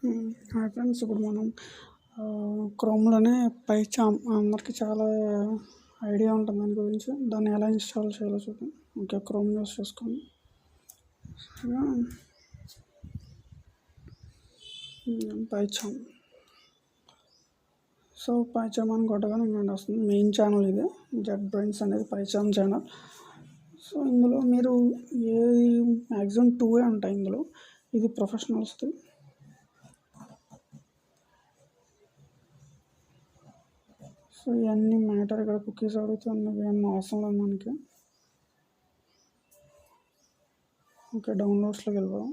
Hi friends, ఇప్పుడు మనం క్రోమ్లోనే పైచామ్ అందరికి చాలా ఐడియా ఉంటుంది దాని గురించి. దాన్ని ఎలా ఇన్స్టాల్ చేయాలో చూద్దాం. ఓకే, క్రోమ్ యూస్ చేసుకొని పైచామ్. సో పైచామ్ అని కొట్టగానే ఇంకొంటే వస్తుంది. మెయిన్ ఛానల్ ఇది, జెట్ బ్రెయిన్స్ అనేది పైచామ్ ఛానల్. సో ఇందులో మీరు ఏది మ్యాక్సిమం 2 ఉంటాయి ఇందులో. ఇది ప్రొఫెషనల్స్ది. సో ఇవన్నీ మ్యాటర్. ఇక్కడ కుకీస్ అడుగుతున్నవి ఏమన్నా అవసరం లేదు మనకి. ఓకే, డౌన్లోడ్స్లోకి వెళ్ళిపోదాం.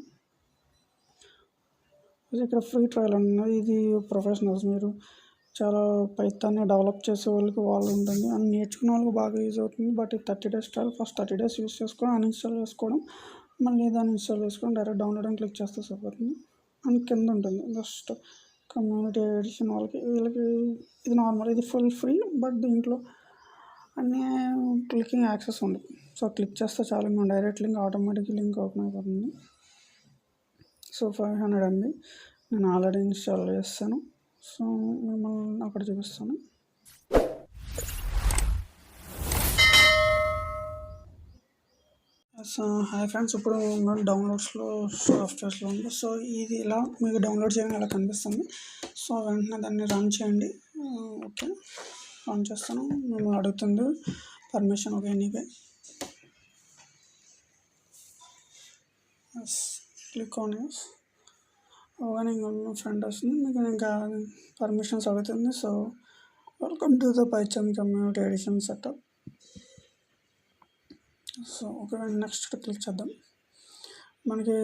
ఇక్కడ ఫ్రీ ట్రయల్ ఉన్నది. ఇది ప్రొఫెషనల్స్, మీరు చాలా పైథాన్ని డెవలప్ చేసే వాళ్ళకి వాళ్ళు ఉంటుంది, అని నేర్చుకునే వాళ్ళకి బాగా యూజ్ అవుతుంది. బట్ ఈ 30 days trial first 30 days use చేసుకొని అన్ఇన్స్టాల్ చేసుకోవడం, మళ్ళీ దాన్ని ఇన్స్టాల్ చేసుకొని డైరెక్ట్ డౌన్లోడ్ అని క్లిక్ చేస్తే సరిపోతుంది. అండ్ కింద ఉంటుంది జస్ట్ కమ్యూనిటీ ఎడిషన్ వాళ్ళకి, వీళ్ళకి ఇది నార్మల్, ఇది ఫుల్ ఫ్రీ. బట్ దీంట్లో అన్నీ క్లికింగ్ యాక్సెస్ ఉంది. సో క్లిక్ చేస్తే చాలు, ఇంకా డైరెక్ట్ లింక్ ఆటోమేటిక్గా లింక్ ఓపెన్ అయిపోతుంది. సో 500 MB నేను ఆల్రెడీ ఇన్స్టాల్ చేస్తాను. సో మిమ్మల్ని అక్కడ చూపిస్తాను. సో హాయ్ ఫ్రెండ్స్, ఇప్పుడు డౌన్లోడ్స్లో సాఫ్ట్వేర్స్లో ఉంది. సో ఇది ఇలా మీకు డౌన్లోడ్ చేయడం ఇలా కనిపిస్తుంది. సో వెంటనే దాన్ని రన్ చేయండి. ఓకే, రన్ చేస్తాను. మిమ్మల్ని అడుగుతుంది permission. Okay, anyway click on yes. Okay, ఇంకా ఫ్రెండ్ వస్తుంది, మీకు ఇంకా పర్మిషన్స్ అడుగుతుంది. So welcome to the PyCharm community edition setup. So okay, next click చేద్దాం. మనకి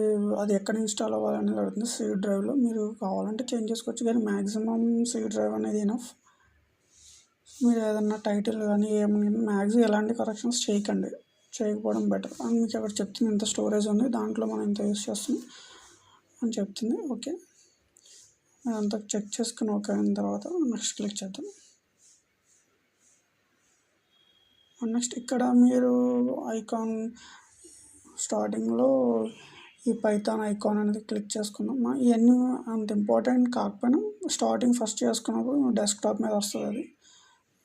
అది ఎక్కడ ఇన్స్టాల్ అవ్వాలనేది అడుగుతుంది. సి డ్రైవ్లో మీరు కావాలంటే చేంజ్ చేసుకోవచ్చు, కానీ మ్యాక్సిమం సి డ్రైవ్ అనేది ఎనఫ్. మీరు ఏదన్నా టైటిల్ కానీ ఏమైనా మ్యాక్సిమం ఎలాంటి కరెక్షన్స్ చేయకండి, చేయకపోవడం బెటర్. అండ్ మీకు అక్కడ చెప్తుంది ఇంత స్టోరేజ్ ఉంది, దాంట్లో మనం ఇంత యూస్ చేస్తున్నాం అని చెప్తుంది. ఓకే, అంతా చెక్ చేసుకుని ఓకే అయిన తర్వాత నెక్స్ట్ క్లిక్ చేద్దాం. నెక్స్ట్ ఇక్కడ మీరు ఐకాన్ స్టార్టింగ్లో ఈ పైథాన్ ఐకాన్ అనేది క్లిక్ చేసుకున్నాం. ఇవన్నీ అంత ఇంపార్టెంట్ కాకపోయినా స్టార్టింగ్ ఫస్ట్ చేసుకున్నప్పుడు డెస్క్టాప్ మీద వస్తుంది అది.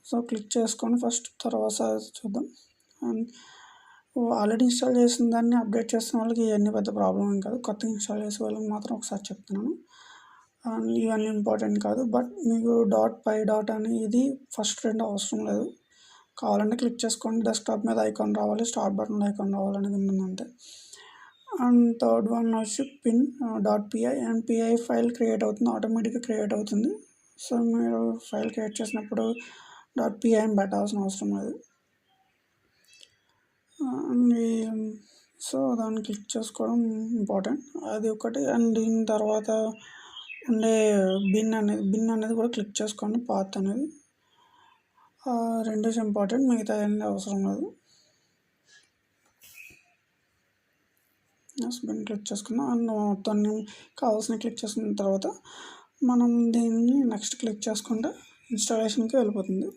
సో క్లిక్ చేసుకొని ఫస్ట్, తర్వాత చూద్దాం. అండ్ ఆల్రెడీ ఇన్స్టాల్ చేసిన దాన్ని అప్డేట్ చేసిన వాళ్ళకి ఇవన్నీ పెద్ద ప్రాబ్లం ఏం కాదు. కొత్తగా ఇన్స్టాల్ చేసే వాళ్ళకి మాత్రం ఒకసారి చెప్తున్నాను. ఇవన్నీ ఇంపార్టెంట్ కాదు. బట్ మీకు .py అని ఇది ఫస్ట్ 2 అవసరం లేదు. కావాలంటే క్లిక్ చేసుకోండి, డెస్క్టాప్ మీద ఐకాన్ రావాలి, స్టార్ట్ బటన్ ఐకాన్ రావాలనేది ఉంటుంది అంతే. అండ్ థర్డ్ వన్ వచ్చి pin .py. And pi file create అవుతుంది, ఆటోమేటిక్గా క్రియేట్ అవుతుంది. సో మీరు ఫైల్ క్రియేట్ చేసినప్పుడు .py అని పెట్టాల్సిన అవసరం లేదు. సో దాన్ని క్లిక్ చేసుకోవడం ఇంపార్టెంట్, అది ఒకటి. అండ్ దీని తర్వాత ఉండే బిన్ అనేది కూడా క్లిక్ చేసుకోండి, పాత్ అనేది. రెండేసి ఇంపార్టెంట్, మిగతా అన్నీ అవసరం లేదు. బిన్ క్లిక్ చేసుకున్నాం. అండ్ మొత్తం కావాల్సిన క్లిక్ చేసుకున్న తర్వాత మనం దీన్ని నెక్స్ట్ క్లిక్ చేసుకుంటే ఇన్స్టాలేషన్కి వెళ్ళిపోతుంది.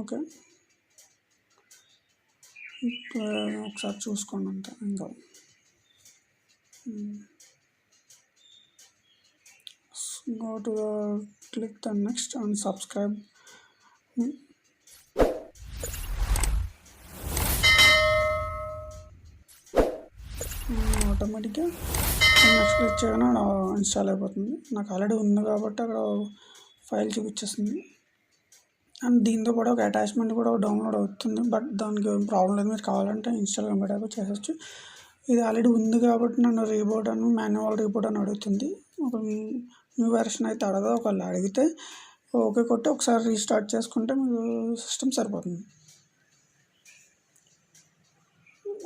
ఓకే, ఒకసారి చూసుకోండి అంతే. ఇంకా go to the click the next and subscribe. ఆటోమేటిక్గా నెక్స్ట్ క్లిక్ చేయగానే ఇన్స్టాల్ అయిపోతుంది. నాకు ఆల్రెడీ ఉంది కాబట్టి అక్కడ ఫైల్ చూపించేస్తుంది. అండ్ దీంతో కూడా ఒక అటాచ్మెంట్ కూడా డౌన్లోడ్ అవుతుంది, బట్ దానికి ఏం ప్రాబ్లం లేదు. మీరు కావాలంటే ఇన్స్టాల్ కంప్లీట్ చేసేచ్చు. ఇది ఆల్రెడీ ఉంది కాబట్టి నన్ను రీబోట్ అని, మాన్యువల్ రీబోట్ అని అడుగుతుంది. ఒక న్యూ వెర్షన్ అయితే అడగదు. ఒకవేళ అడిగితే ఓకే కొట్టి ఒకసారి రీస్టార్ట్ చేసుకుంటే మీకు సిస్టమ్ సరిపోతుంది.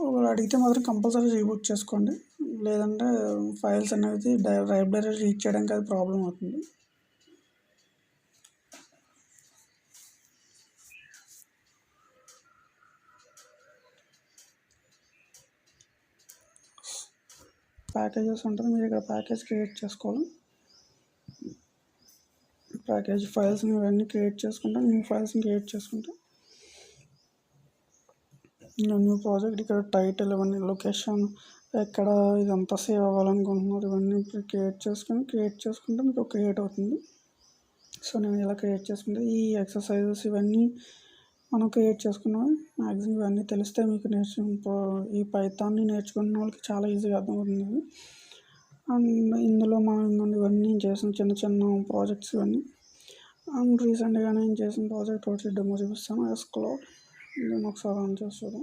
ఒకవేళ అడిగితే మాత్రం కంపల్సరీ రీబూట్ చేసుకోండి, లేదంటే ఫైల్స్ అనేది లైబ్రరీ రీచ్ చేయడానికి అది ప్రాబ్లం అవుతుంది. ప్యాకేజెస్ ఉంటుంది, మీరు ఇక్కడ ప్యాకేజ్ క్రియేట్ చేసుకోవాలి. ప్యాకేజ్ ఫైల్స్ని ఇవన్నీ క్రియేట్ చేసుకుంటే, న్యూ ఫైల్స్ని క్రియేట్ చేసుకుంటే న్యూ ప్రాజెక్ట్ ఇక్కడ టైటిల్ ఇవన్నీ లొకేషన్ ఎక్కడ ఇదంతా సేవ్ అవ్వాలనుకుంటున్నారు ఇవన్నీ క్రియేట్ చేసుకుంటే మీకు క్రియేట్ అవుతుంది. సో నేను ఇలా క్రియేట్ చేసుకుంటే ఈ ఎక్సర్సైజెస్ ఇవన్నీ మనం క్రియేట్ చేసుకున్నాం. మ్యాక్సిమం ఇవన్నీ తెలిస్తే మీకు ఈ పైథాన్ని నేర్చుకున్న వాళ్ళకి చాలా ఈజీగా అర్థమవుతుంది. అండ్ ఇందులో మనం ఇవన్నీ చేసిన చిన్న చిన్న ప్రాజెక్ట్స్ ఇవన్నీ అండ్ రీసెంట్గా నేను చేసిన ప్రాజెక్ట్ ఒకటి డెమో చూపిస్తాను. ఎస్క్లౌడ్ నేను ఒకసారి ఆన్ చేస్తాను.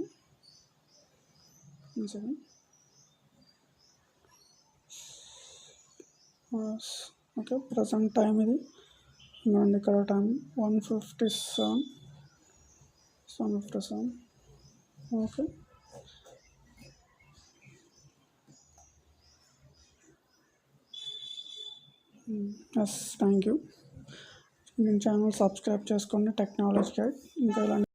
ఓకే, ప్రజెంట్ టైం ఇది ఇవ్వండి. ఇక్కడ time 7:57. Okay, yes, thank you. నేను ఛానల్ సబ్స్క్రైబ్ చేసుకోండి, టెక్నాలజీ గైడ్. ఇంకా ఇలాంటి